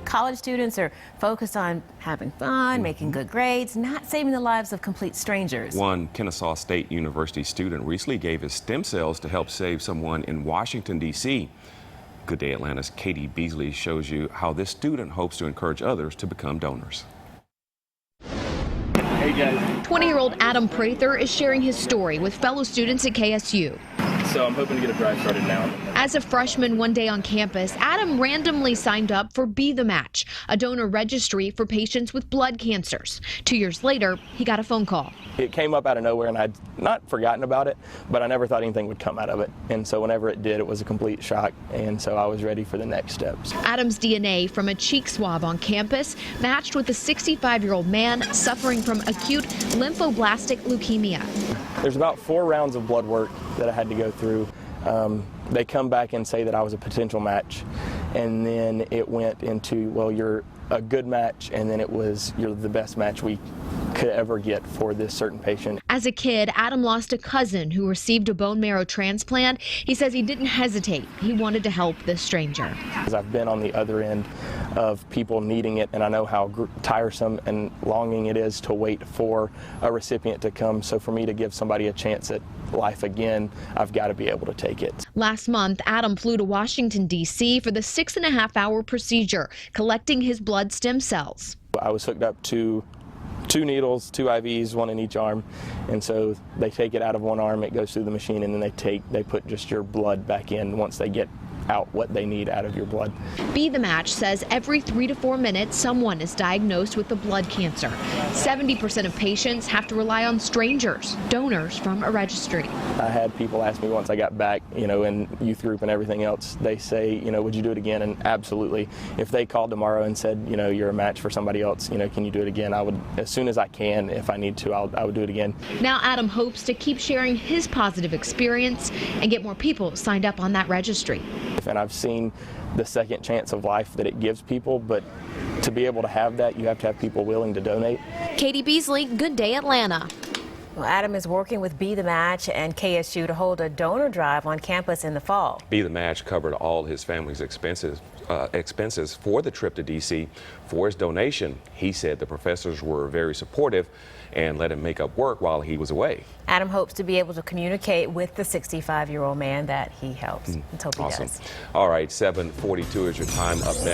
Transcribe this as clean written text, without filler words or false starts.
college students are focused on having fun, making good grades, not saving the lives of complete strangers. One Kennesaw State University student recently gave his stem cells to help save someone in Washington, D.C. Good Day Atlanta's Katie Beasley shows you how this student hopes to encourage others to become donors. Hey guys. 20-year-old Adam Prather is sharing his story with fellow students at KSU. So I'm hoping to get a drive started now. As a freshman one day on campus, Adam randomly signed up for Be the Match, a donor registry for patients with blood cancers. 2 years later, he got a phone call. It came up out of nowhere and I'd not forgotten about it, but I never thought anything would come out of it. And so whenever it did, it was a complete shock. And so I was ready for the next steps. Adam's DNA from a cheek swab on campus matched with a 65-year-old man suffering from acute lymphoblastic leukemia. There's about 4 rounds of blood work that I had to go through. They come back and say that I was a potential match, and then it went into, well, you're a good match, and then it was, you're the best match we could ever get for this certain patient. As a kid, Adam lost a cousin who received a bone marrow transplant. He says he didn't hesitate. He wanted to help this stranger. I've been on the other end of people needing it, and I know how tiresome and longing it is to wait for a recipient to come. So for me to give somebody a chance at life again, I've got to be able to take it. Last month, Adam flew to Washington, D.C. for the 6.5-hour procedure, collecting his blood stem cells. I was hooked up to 2 needles, 2 IVs, 1 in each arm, and so they take it out of one arm, it goes through the machine, and then they put just your blood back in once they get out what they need out of your blood. Be the Match says every 3 to 4 minutes someone is diagnosed with a blood cancer. 70% of patients have to rely on strangers, donors from a registry. I had people ask me once I got back, in youth group and everything else, they say, would you do it again? And absolutely. If they called tomorrow and said, you're a match for somebody else, can you do it again? I would, as soon as I can, if I need to, I would do it again. Now Adam hopes to keep sharing his positive experience and get more people signed up on that registry. And I've seen the second chance of life that it gives people, but to be able to have that, you have to have people willing to donate. Katie Beasley, Good Day Atlanta. Well, Adam is working with Be the Match and KSU to hold a donor drive on campus in the fall. Be the Match covered all his family's expenses for the trip to D.C. For his donation, he said the professors were very supportive and let him make up work while he was away. Adam hopes to be able to communicate with the 65-year-old man that he helps. Let's hope he does. All right, 7:42 is your time. Up next.